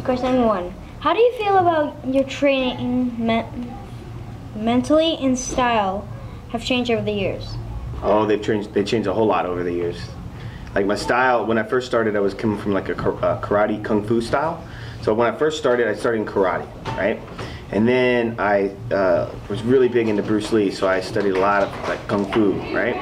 Question 1. How do you feel about your training mentally and style have changed over the years? Oh, they changed a whole lot over the years. Like my style, when I first started, I was coming from like a karate kung fu style. So when I first started, I started in karate, right? And then I was really big into Bruce Lee, so I studied a lot of like kung fu, right?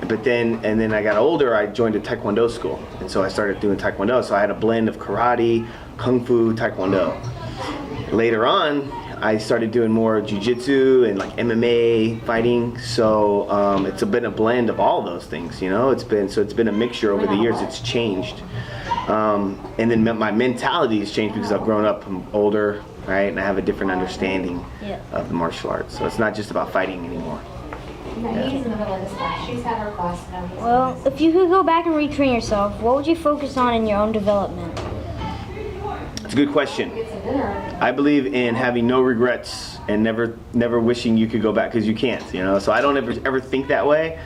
But then I got older, I joined a taekwondo school, and so I started doing taekwondo. So I had a blend of karate, kung fu, taekwondo. Later on, I started doing more jiu-jitsu and like MMA fighting. So it's been a blend of all those things, you know. It's been a mixture over the years. It's changed, and then my mentality has changed because I've grown up. I'm older, right, and I have a different understanding of the martial arts. So it's not just about fighting anymore. Yeah. He's in the middle of this class. She's had her class now. Well, if you could go back and retrain yourself, what would you focus on in your own development? It's a good question. I believe in having no regrets and never wishing you could go back, because you can't, you know. So I don't ever think that way.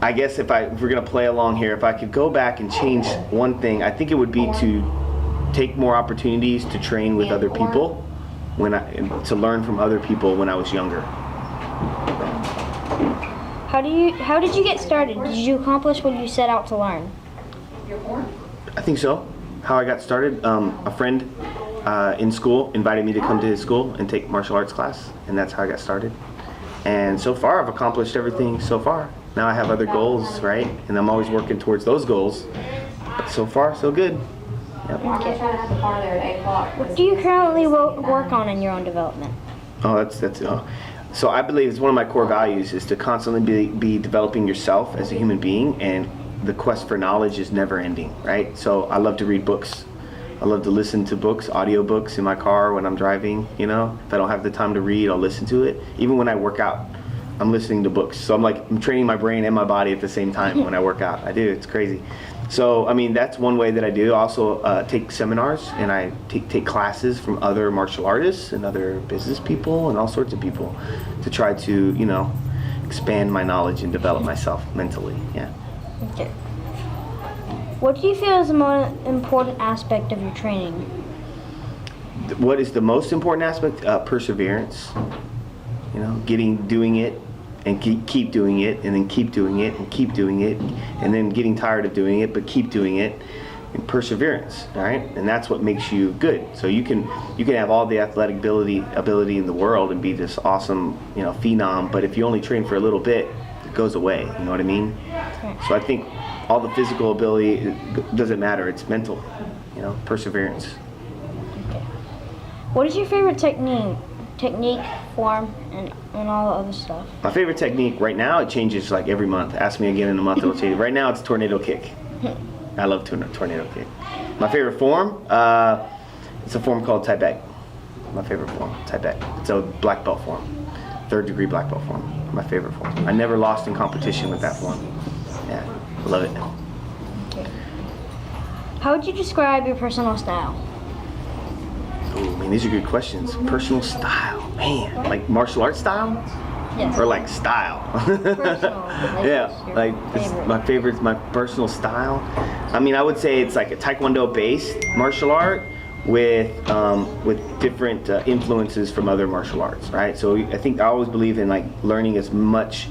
I guess if we're gonna play along here, if I could go back and change one thing, I think it would be to take more opportunities to train with other people, to learn from other people when I was younger. How did you get started? Did you accomplish what you set out to learn? I think so. How I got started, a friend in school invited me to come to his school and take martial arts class, and that's how I got started. And so far, I've accomplished everything so far. Now I have other goals, right? And I'm always working towards those goals. But so far, so good. Yep. Okay. What do you currently work on in your own development? Oh, so I believe it's one of my core values is to constantly be developing yourself as a human being, and the quest for knowledge is never ending, right? So I love to read books. I love to listen to books, audiobooks in my car when I'm driving, you know. If I don't have the time to read, I'll listen to it. Even when I work out, I'm listening to books. So I'm training my brain and my body at the same time when I work out. I do, it's crazy. So, I mean, that's one way that I do. I also take seminars, and I take classes from other martial artists and other business people and all sorts of people to try to, you know, expand my knowledge and develop myself mentally, yeah. Okay. What do you feel is the most important aspect of your training? What is the most important aspect? Perseverance. You know, doing it, and keep doing it, and then keep doing it, and keep doing it, and then getting tired of doing it, but keep doing it, and perseverance. All right, and that's what makes you good. So you can have all the athletic ability in the world and be this awesome, you know, phenom, but if you only train for a little bit, it goes away. You know what I mean? So I think all the physical ability doesn't matter. It's mental, you know, perseverance. Okay. What is your favorite technique, form, and all the other stuff? My favorite technique right now, it changes like every month. Ask me again in a month, it'll change. Right now, it's tornado kick. I love tornado kick. My favorite form, it's a form called Tai Bek. My favorite form, Tai Bek. It's a black belt form, 3rd degree black belt form. My favorite form. I never lost in competition with that form. Yeah, love it. Okay. How would you describe your personal style? Oh man, these are good questions. Personal style, man, like martial arts style? Yes. Or like style? Personal. Yeah, like my personal style. I mean, I would say it's like a taekwondo-based martial art with different influences from other martial arts, right? So I think I always believe in like learning as much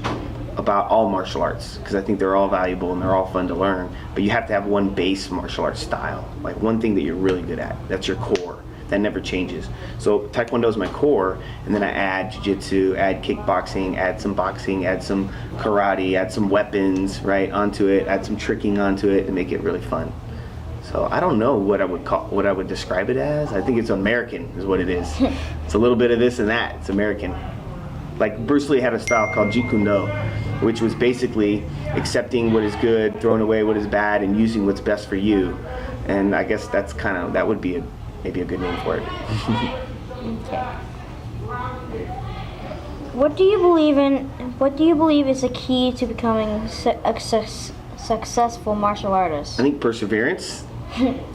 about all martial arts, because I think they're all valuable and they're all fun to learn, but you have to have one base martial arts style, like one thing that you're really good at. That's your core. That never changes. So taekwondo is my core, and then I add jiu-jitsu, add kickboxing, add some boxing, add some karate, add some weapons, right, onto it, add some tricking onto it, and make it really fun. So I don't know what I would describe it as. I think it's American is what it is. It's a little bit of this and that. It's American. Like Bruce Lee had a style called Jeet Kune Do, which was basically accepting what is good, throwing away what is bad, and using what's best for you. And I guess that would be maybe a good name for it. Okay. What do you believe is the key to becoming a successful martial artist? I think perseverance,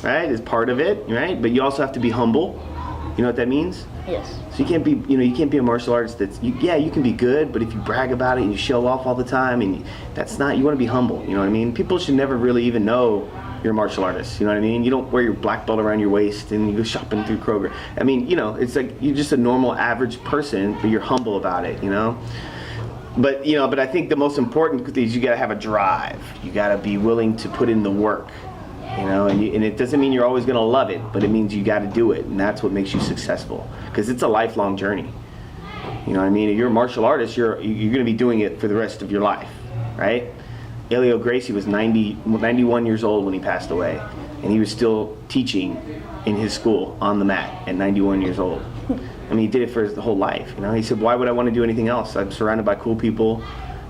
right, is part of it, right? But you also have to be humble. You know what that means? Yes. So you can't be a martial artist you can be good, but if you brag about it and you show off all the time, and you want to be humble. You know what I mean? People should never really even know you're a martial artist. You know what I mean? You don't wear your black belt around your waist and you go shopping through Kroger. I mean, you know, it's like you're just a normal average person, but you're humble about it, you know? But, you know, but I think the most important is you got to have a drive. You got to be willing to put in the work, you know, and it doesn't mean you're always going to love it, but it means you got to do it. And that's what makes you successful, because it's a lifelong journey. You know what I mean? If you're a martial artist, you're going to be doing it for the rest of your life, right? Elio Gracie was 91 years old when he passed away, and he was still teaching in his school on the mat at 91 years old. I mean, he did it for his whole life. You know, he said, "Why would I want to do anything else? I'm surrounded by cool people,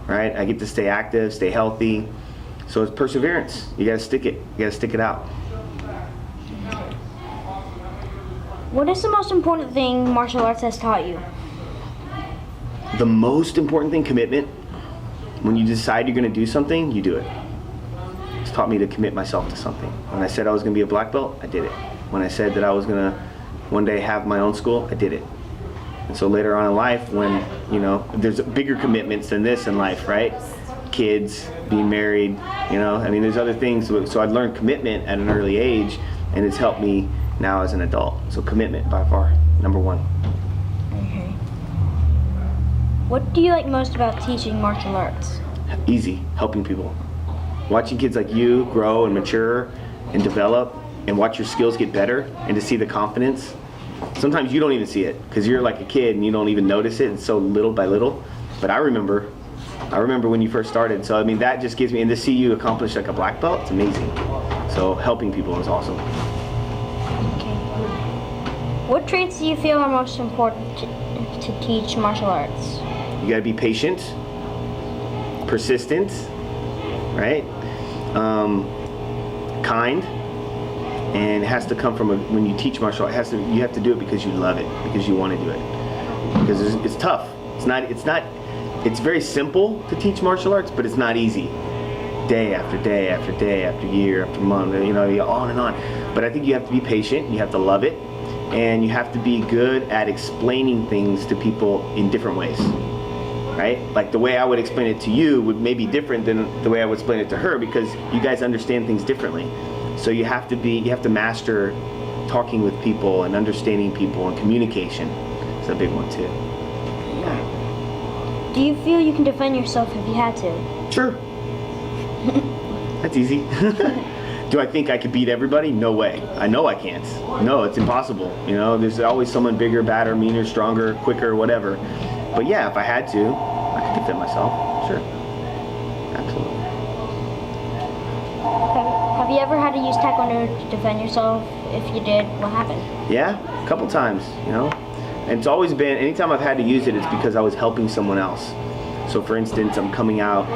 right? I get to stay active, stay healthy." So it's perseverance. You got to stick it. You got to stick it out. What is the most important thing martial arts has taught you? The most important thing, commitment. When you decide you're going to do something, you do it. It's taught me to commit myself to something. When I said I was going to be a black belt, I did it. When I said that I was going to one day have my own school, I did it. And so later on in life, when, you know, there's bigger commitments than this in life, right? Kids, being married, you know, I mean, there's other things. So I learned commitment at an early age, and it's helped me now as an adult. So commitment, by far, number one. Okay. What do you like most about teaching martial arts? Easy, helping people. Watching kids like you grow and mature and develop and watch your skills get better and to see the confidence. Sometimes you don't even see it because you're like a kid and you don't even notice it. It's so little by little. But I remember when you first started. So I mean, that just gives me, and to see you accomplish like a black belt, it's amazing. So helping people is awesome. Okay. What traits do you feel are most important to teach martial arts? You gotta be patient, persistent, right? Kind. And it has to come from when you teach martial art, you have to do it because you love it, because you want to do it. Because it's tough. It's very simple to teach martial arts, but it's not easy. Day after day after day after year after month, you know, on and on. But I think you have to be patient, you have to love it, and you have to be good at explaining things to people in different ways. Right? Like the way I would explain it to you would maybe be different than the way I would explain it to her, because you guys understand things differently. So you have to master talking with people and understanding people, and communication is a big one too. Do you feel you can defend yourself if you had to? Sure. That's easy. Do I think I could beat everybody? No way. I know I can't. No, it's impossible. You know, there's always someone bigger, badder, meaner, stronger, quicker, whatever. But yeah, if I had to, I could defend myself. Sure. Absolutely. Have you ever had to use taekwondo to defend yourself? If you did, what happened? Yeah, a couple times, you know. And it's always been, anytime I've had to use it, it's because I was helping someone else. So for instance, I'm coming out,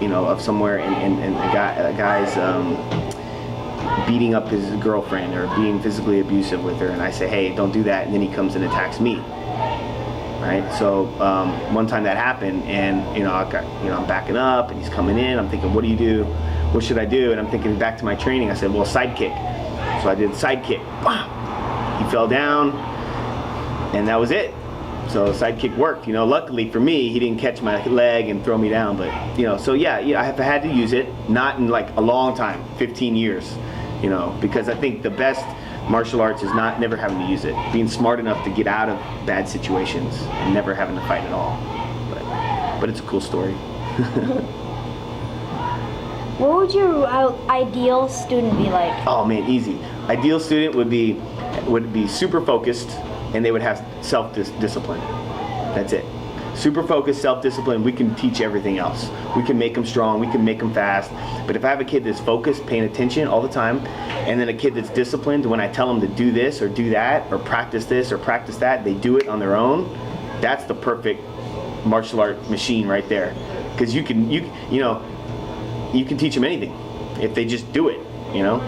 you know, of somewhere and a guy's beating up his girlfriend or being physically abusive with her, and I say, hey, don't do that, and then he comes and attacks me. Right? So one time that happened, and you know, I'm backing up, and he's coming in. I'm thinking, what do you do? What should I do? And I'm thinking back to my training. I said, well, side kick. So I did side kick. He fell down, and that was it. So side kick worked. You know, luckily for me, he didn't catch my leg and throw me down. But you know, so yeah, I have had to use it, not in like a long time, 15 years. You know, because I think the best martial arts is never having to use it. Being smart enough to get out of bad situations and never having to fight at all. But it's a cool story. What would your ideal student be like? Oh man, easy. Ideal student would be super focused, and they would have self-discipline. That's it. Super focused, self-discipline. We can teach everything else. We can make them strong. We can make them fast. But if I have a kid that's focused, paying attention all the time, and then a kid that's disciplined, when I tell them to do this or do that or practice this or practice that, they do it on their own. That's the perfect martial art machine right there. Because you can teach them anything if they just do it. You know,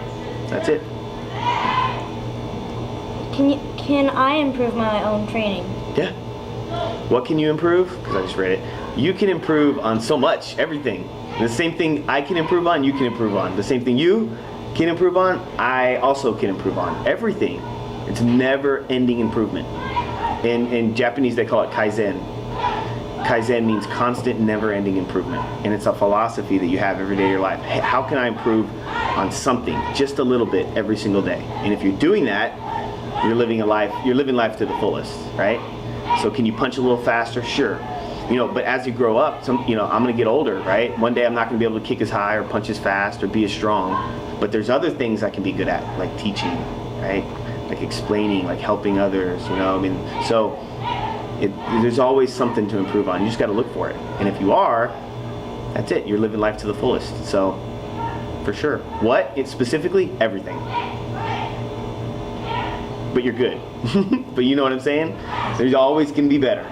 that's it. Can I improve my own training? Yeah. What can you improve? Because I just read it. You can improve on so much, everything. The same thing I can improve on, you can improve on. The same thing you can improve on, I also can improve on. Everything. It's never-ending improvement. In Japanese, they call it kaizen. Kaizen means constant, never-ending improvement. And it's a philosophy that you have every day of your life. Hey, how can I improve on something, just a little bit every single day. And if you're doing that, you're living life to the fullest, right? So can you punch a little faster? Sure. But as you grow up, I'm going to get older, right? One day I'm not going to be able to kick as high or punch as fast or be as strong. But there's other things I can be good at, like teaching, right? Like explaining, like helping others, So there's always something to improve on. You just got to look for it. And if you are, that's it. You're living life to the fullest. So for sure. What? It's specifically everything. But you're good. But you know what I'm saying? There's always going to be better.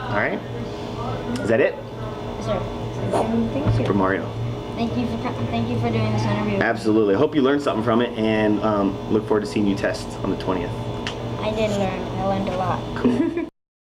All right? Is that it? Yes, sir. Thank you. For Mario. Thank you for doing this interview. Absolutely. I hope you learned something from it, and look forward to seeing you test on the 20th. I did learn. I learned a lot. Cool.